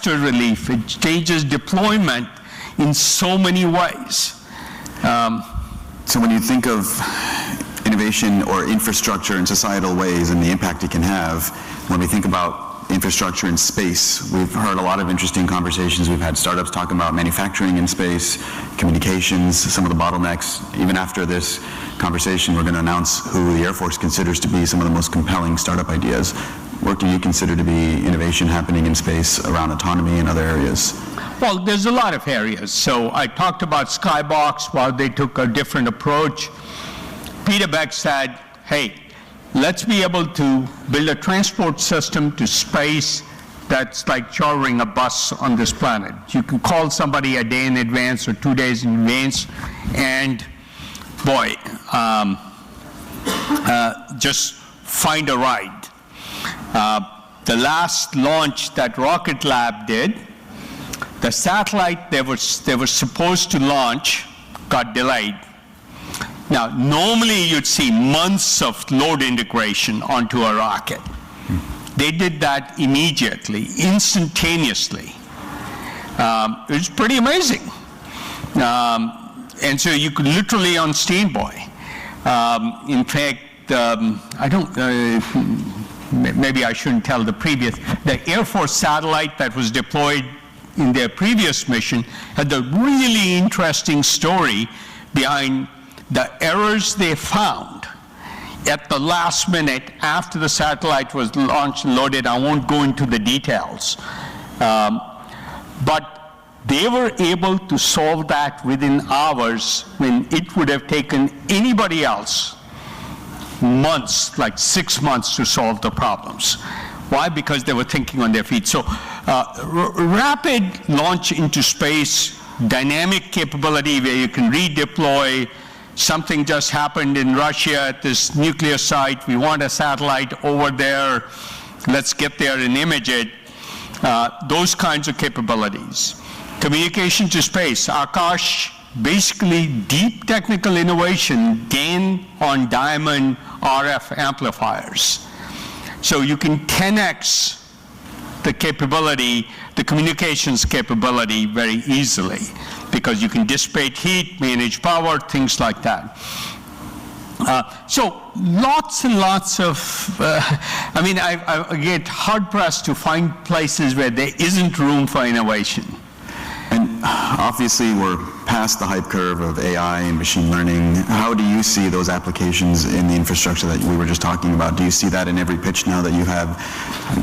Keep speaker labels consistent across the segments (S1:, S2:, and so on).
S1: disaster relief. It changes deployment in so many ways.
S2: So when you think of innovation or infrastructure in societal ways and the impact it can have, when we think about infrastructure in space, we've heard a lot of interesting conversations. We've had startups talking about manufacturing in space, communications, some of the bottlenecks. Even after this conversation, we're going to announce who the Air Force considers to be some of the most compelling startup ideas. What do you consider to be innovation happening in space around autonomy and other areas?
S1: Well, there's a lot of areas. So I talked about Skybox. While they took a different approach, Peter Beck said, hey, let's be able to build a transport system to space that's like chartering a bus on this planet. You can call somebody a day in advance or 2 days in advance, and boy, just find a ride. The last launch that Rocket Lab did, the satellite they were supposed to launch got delayed. Now, normally you'd see months of load integration onto a rocket. They did that immediately, instantaneously. It was pretty amazing. And so you could literally on standby. In fact, I don't, maybe I shouldn't tell the Air Force satellite that was deployed in their previous mission had a really interesting story behind the errors they found at the last minute after the satellite was launched and loaded. I won't go into the details. But they were able to solve that within hours when it would have taken anybody else months, like 6 months, to solve the problems. Why? Because they were thinking on their feet. So rapid launch into space, dynamic capability where you can redeploy. Something just happened in Russia at this nuclear site. We want a satellite over there. Let's get there and image it. Those kinds of capabilities. Communication to space. Akash, basically deep technical innovation gained on diamond RF amplifiers. So you can 10x the capability, the communications capability very easily, because you can dissipate heat, manage power, things like that. So lots and lots of, I mean, I get hard-pressed to find places where there isn't room for innovation.
S2: And obviously we're past the hype curve of AI and machine learning. How do you see those applications in the infrastructure that we were just talking about? Do you see that in every pitch now that you have?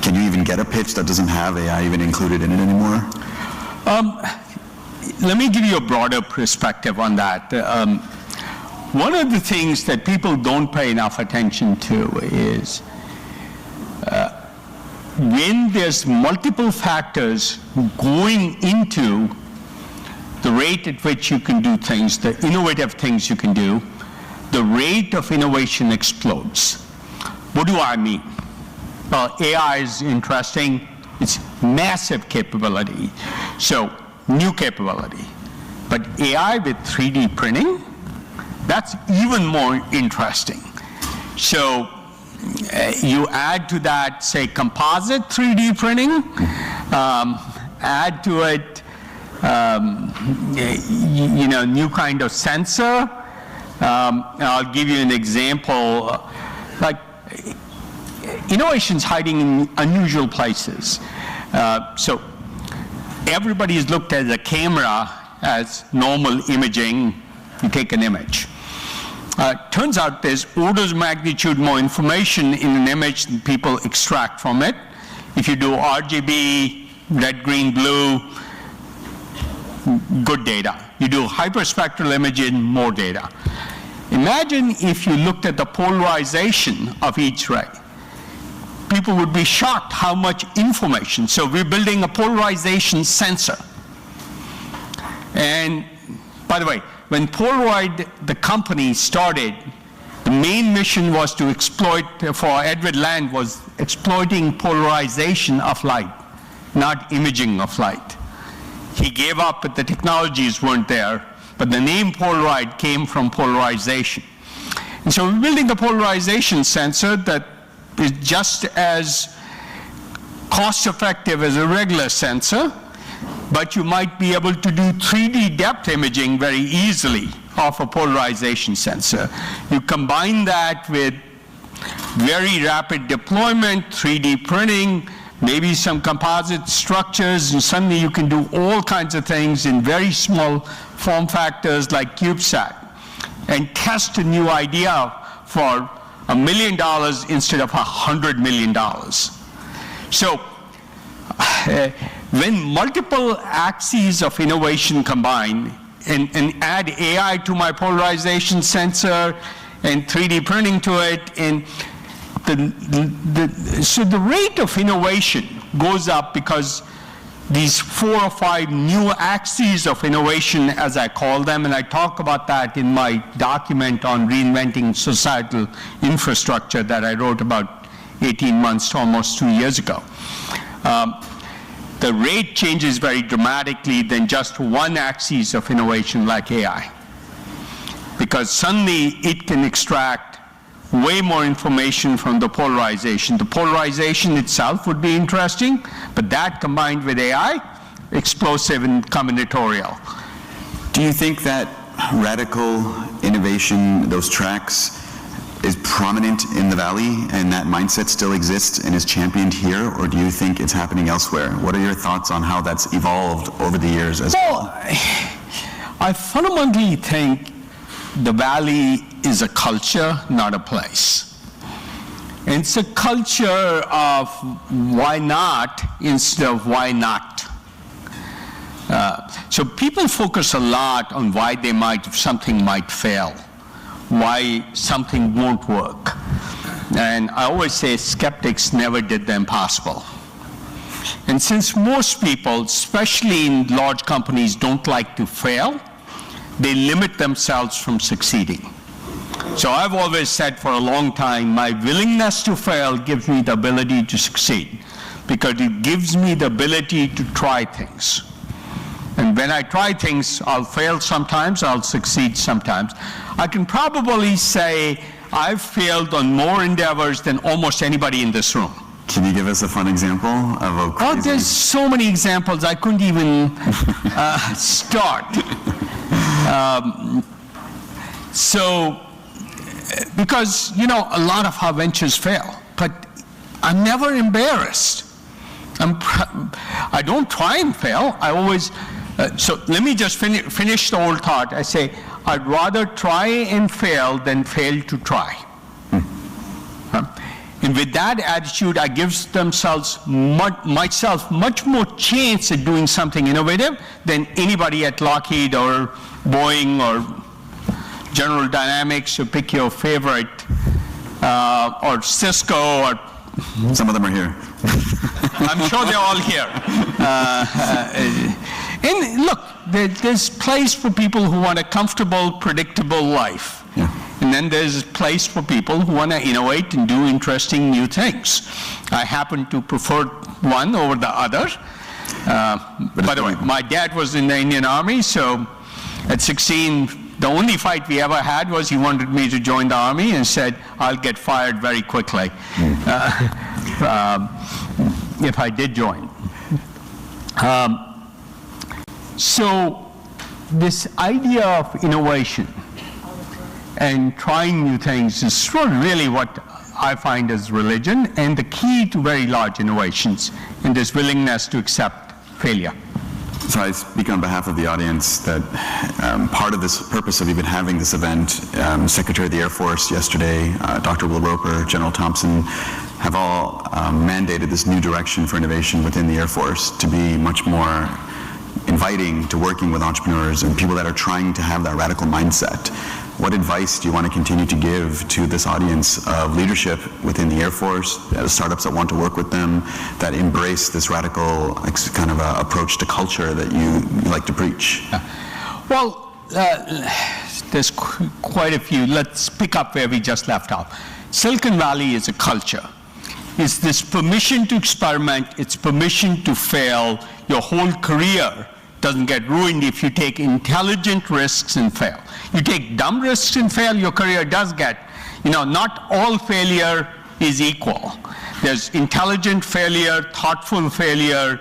S2: Can you even get a pitch that doesn't have AI even included in it anymore?
S1: Let me give you a broader perspective on that. One of the things that people don't pay enough attention to is when there's multiple factors going into the rate at which you can do things, the innovative things you can do, the rate of innovation explodes. What do I mean? Well, AI is interesting. It's massive capability. So, new capability. But AI with 3D printing, that's even more interesting. So, you add to that, say, composite 3D printing, add to it, new kind of sensor. I'll give you an example. Like, innovation's hiding in unusual places. So, everybody has looked at the camera as normal imaging. You take an image. Turns out there's orders of magnitude more information in an image than people extract from it. If you do RGB, red, green, blue, good data. You do hyperspectral imaging, more data. Imagine if you looked at the polarization of each ray. People would be shocked how much information. So we're building a polarization sensor. And by the way, when Polaroid, the company, started, the main mission was to exploit, for Edward Land, was exploiting polarization of light, not imaging of light. He gave up, but the technologies weren't there. But the name Polaroid came from polarization. And so we're building a polarization sensor that is just as cost-effective as a regular sensor, but you might be able to do 3D depth imaging very easily of a polarization sensor. You combine that with very rapid deployment, 3D printing, maybe some composite structures, and suddenly you can do all kinds of things in very small form factors like CubeSat, and test a new idea for $1 million instead of $100 million. So when multiple axes of innovation combine and add AI to my polarization sensor and 3D printing to it, and so the rate of innovation goes up because these 4 or 5 new axes of innovation, as I call them, and I talk about that in my document on reinventing societal infrastructure that I wrote about 18 months to almost 2 years ago. The rate changes very dramatically than just one axis of innovation like AI, because suddenly it can extract way more information from the polarization. The polarization itself would be interesting, but that combined with AI, explosive and combinatorial.
S2: Do you think that radical innovation, those tracks, is prominent in the Valley, and that mindset still exists and is championed here, or do you think it's happening elsewhere? What are your thoughts on how that's evolved over the years as well?
S1: I fundamentally think the Valley is a culture, not a place. And it's a culture of why not instead of why not. So people focus a lot on why something might fail, why something won't work. And I always say skeptics never did the impossible. And since most people, especially in large companies, don't like to fail, they limit themselves from succeeding. So I've always said for a long time, my willingness to fail gives me the ability to succeed, because it gives me the ability to try things. And when I try things, I'll fail sometimes, I'll succeed sometimes. I can probably say I've failed on more endeavors than almost anybody in this room.
S2: Can you give us a fun example of a crazy...
S1: Oh, there's so many examples, I couldn't even start. Because, a lot of our ventures fail, but I'm never embarrassed. I don't try and fail. I always, so let me just finish the whole thought. I say, I'd rather try and fail than fail to try. And with that attitude, I give myself much more chance at doing something innovative than anybody at Lockheed or Boeing or General Dynamics, or pick your favorite, or Cisco, or...
S2: Some of them are here.
S1: I'm sure they're all here. And look, there's place for people who want a comfortable, predictable life.
S2: Yeah.
S1: And then there's a place for people who want to innovate and do interesting new things. I happen to prefer one over the other. By the way, my dad was in the Indian Army, so at 16, the only fight we ever had was he wanted me to join the Army and said, I'll get fired very quickly if I did join. So this idea of innovation and trying new things is really what I find as religion, and the key to very large innovations, in this willingness to accept failure.
S2: So I speak on behalf of the audience that part of this purpose of even having this event, Secretary of the Air Force yesterday, Dr. Will Roper, General Thompson, have all mandated this new direction for innovation within the Air Force to be much more inviting to working with entrepreneurs and people that are trying to have that radical mindset. What advice do you want to continue to give to this audience of leadership within the Air Force, startups that want to work with them, that embrace this radical kind of approach to culture that you like to preach?
S1: Well, there's quite a few. Let's pick up where we just left off. Silicon Valley is a culture. It's this permission to experiment, it's permission to fail. Your whole career doesn't get ruined if you take intelligent risks and fail. You take dumb risks and fail, your career does get, not all failure is equal. There's intelligent failure, thoughtful failure,